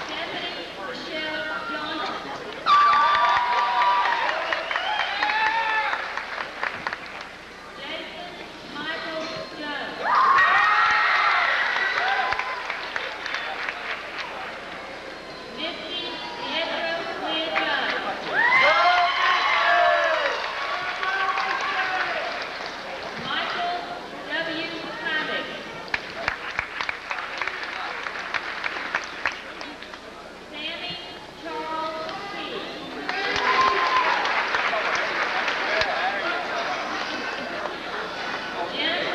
Stephanie Michelle Johnson. Jason Michael Jones. Misty Pietro Leah Jones. Michael W. Hammock. Sammy Charles T. Jim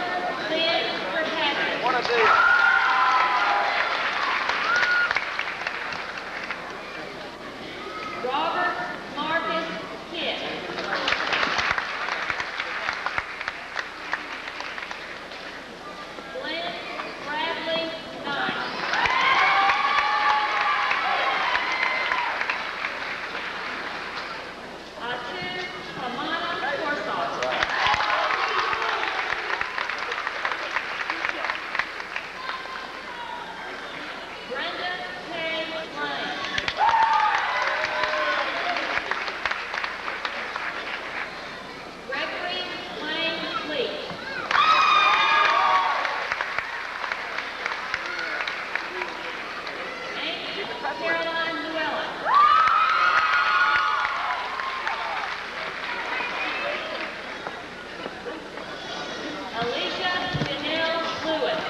Lynn Kirkpatrick. Robert Marcus Kitt. Glenn Bradley Knight. Atu Hamana Corsair. Brenda K. Lane. Gregory Wayne Fleet. Amy Caroline Llewellyn. Alicia Janelle Lewis.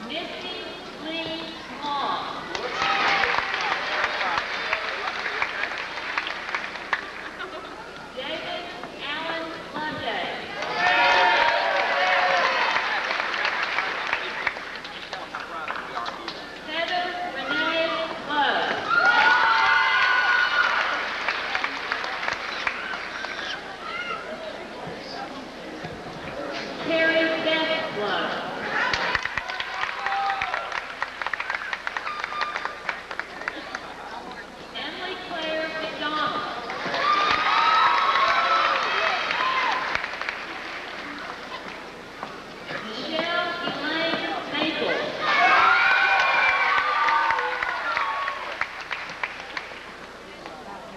Misty Lee Long. David Allen Loveday. Heather Renee Lowe. Terry Beth Lowe. Emily Claire McDonald. Michelle Elaine Maples.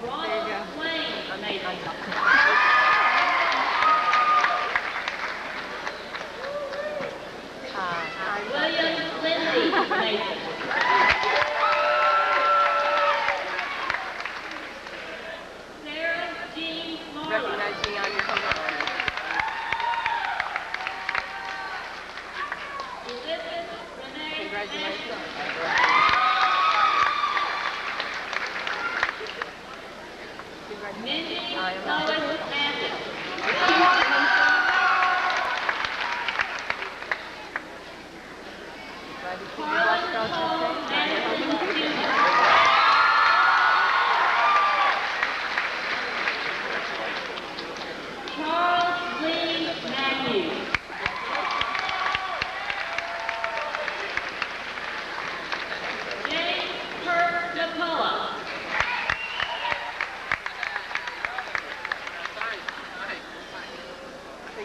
Ronald Wayne Maples. William Lindsay Mason. Sarah Jean Marlowe. Recognize me on your home. Elizabeth Renee Congratulations. Ashton. Mindy Lois Mathis. Carlin Paul Madison Jr. Charles Lee Matthews. James Kirk McCullough.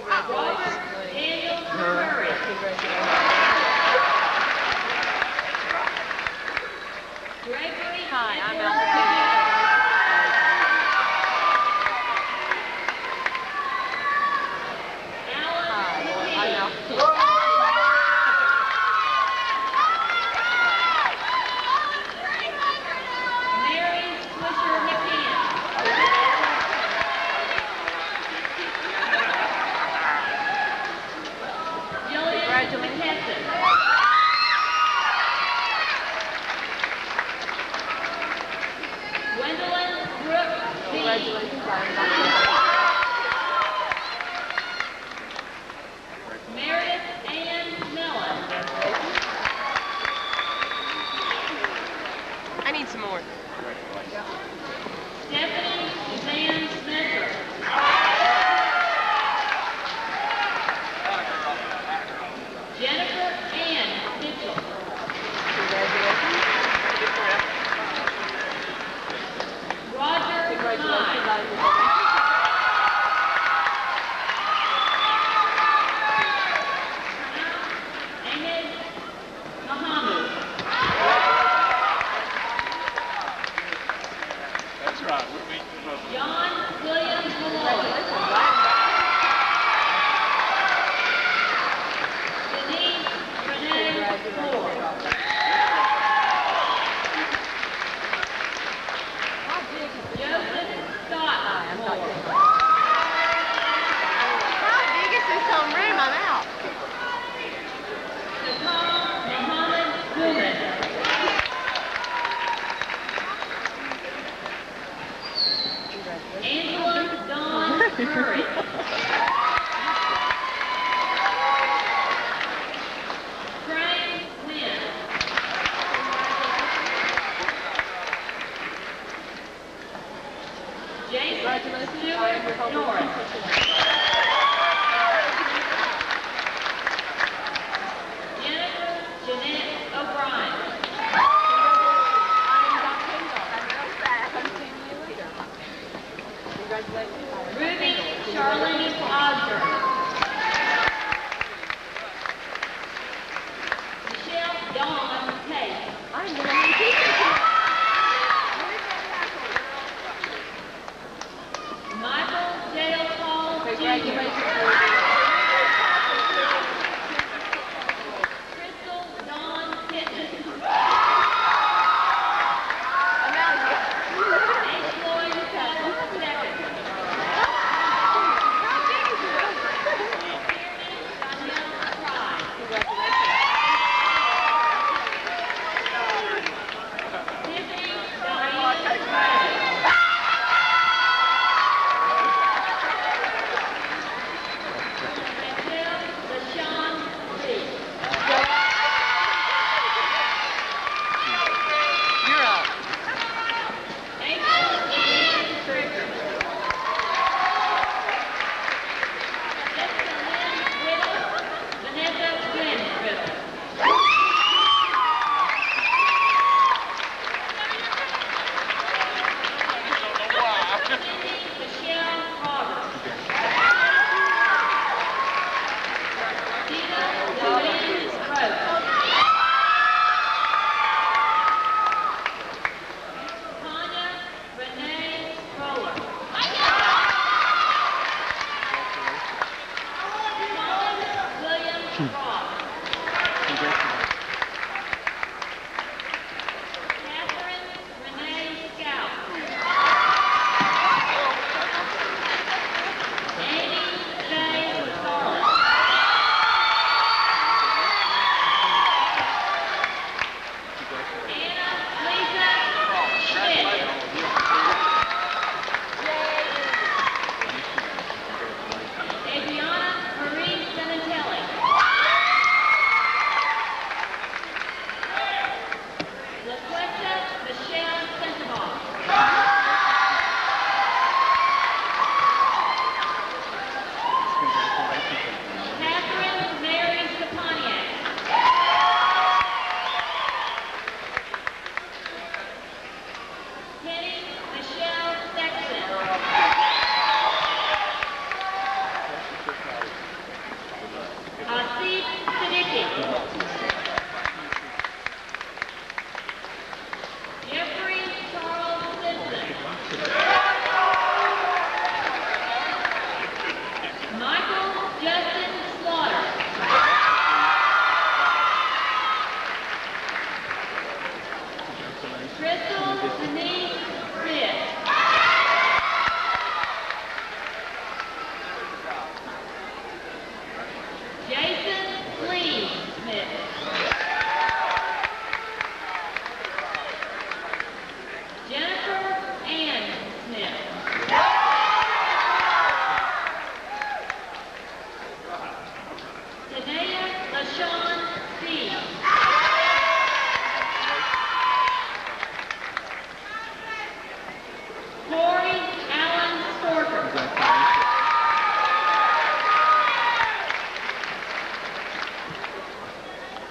Robert Daniel Curry. Gwendolyn Brooke Dean. Meredith Ann Mellon. I need some more. Stephanie Suzanne Smith. Jennifer Ann Mitchell. Roger Nye. Ahmed Muhammad. That's right. We're meeting. John Williams Malloy. Denise Renee Moore. Joseph Scott Moore. How big is this home room? I'm out. Nicole Muhammad Gulin. Angela Dawn Murray. Frank Wynn. Jason Stewart Norris. Jennifer Jeanette O'Brien. Ruby Charlene Osborne. Michelle Dawn Tate. Michael Dale Paul Jr. Crystal Dawn Pittman. H. Lloyd Tuttle II.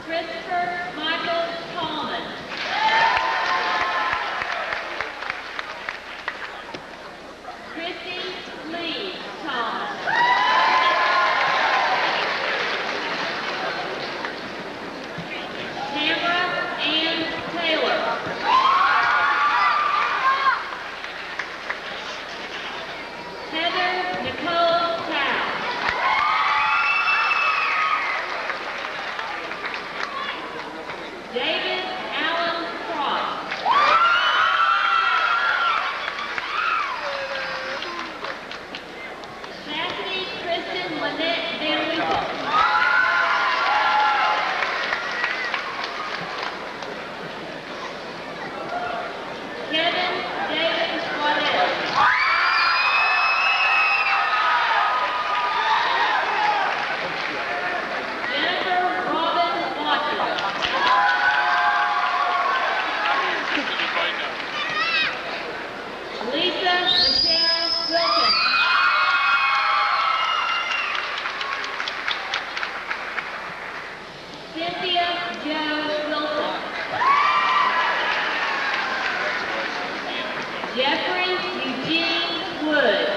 Christopher Michael Coleman. Christy Lee Thomas. Tamara Ann Taylor. Heather Nicole Powell. David Allen Frost. Chastity Kristen Lynette Van Winkle. Kevin David Waddell. Jennifer Robin Watson. Lisa Michelle Wilson. Cynthia Jo Wilson. Jeffrey Eugene Wood.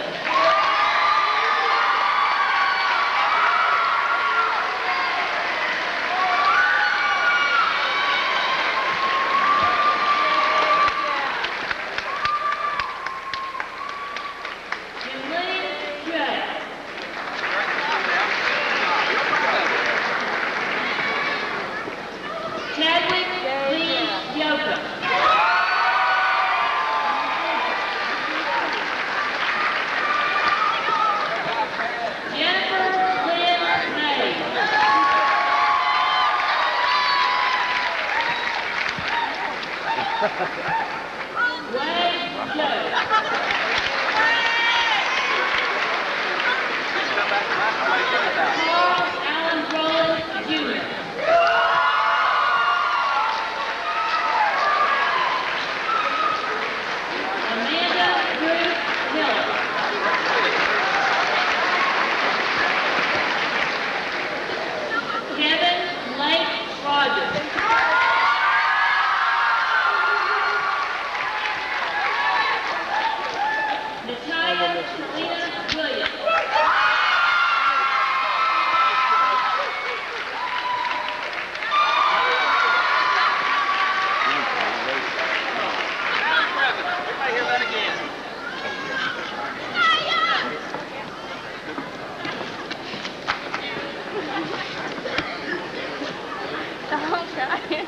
Julie Jay. Chadwick Lee Yoakum. Jennifer Lynn May. Wade Joe. Charles Allen Rowland Jr. Amanda Ruth Miller. Kevin Lake Rogers. Natalia Selena Williams. Everybody hear that again? Okay.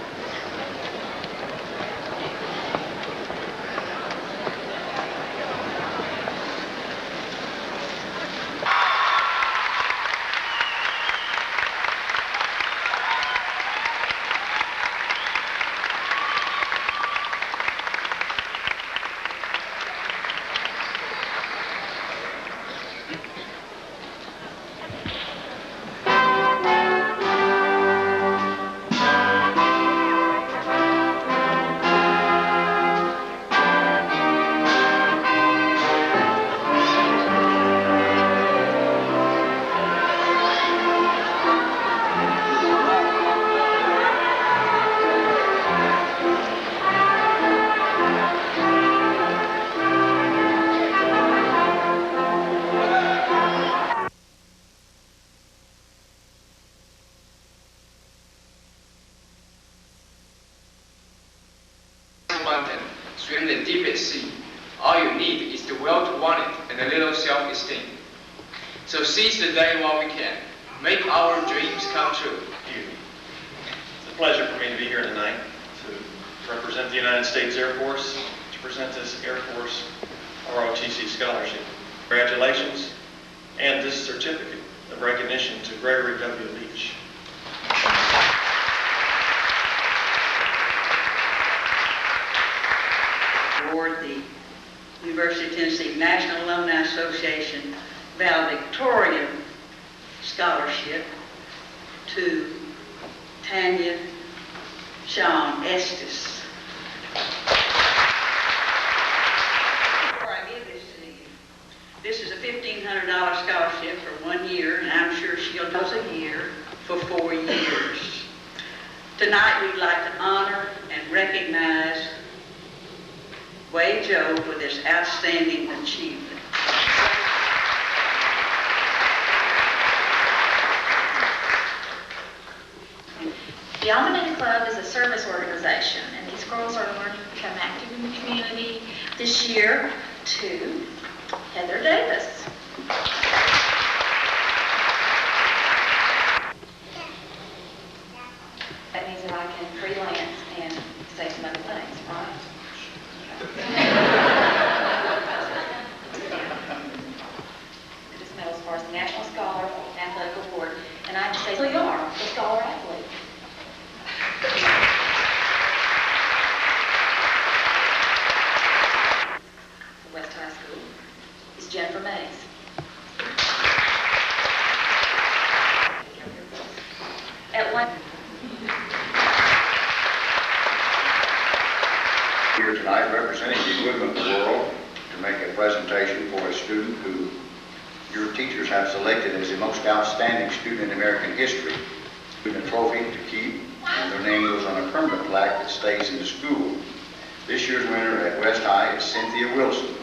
Mountain, swim the deepest sea. All you need is the will to want it and a little self-esteem. So seize the day while we can. Make our dreams come true. It's a pleasure for me to be here tonight to represent the United States Air Force, to present this Air Force ROTC scholarship. Congratulations, and this certificate of recognition to Gregory W. Leach. Award the University of Tennessee National Alumni Association Valedictorian Scholarship to Tanya Sean Estes. Before I give this to you, this is a $1,500 scholarship for 1 year, and I'm sure she'll do a year for 4 years. Tonight, we'd like to honor and recognize Wade Joe for this outstanding achievement. The Almanac Club is a service organization, and these girls are learning to become active in the community this year to Heather Davis. That means that I can freelance and say some other things, right? This medal as far as the National Scholar Athletic Award, and I just say, so you are the scholar athlete. West High School is Jennifer Mays. At one. Here tonight representing the equipment world to make a presentation for a student who your teachers have selected as the most outstanding student in American history. A trophy to keep, and their name goes on a permanent plaque that stays in the school. This year's winner at West High is Cynthia Wilson.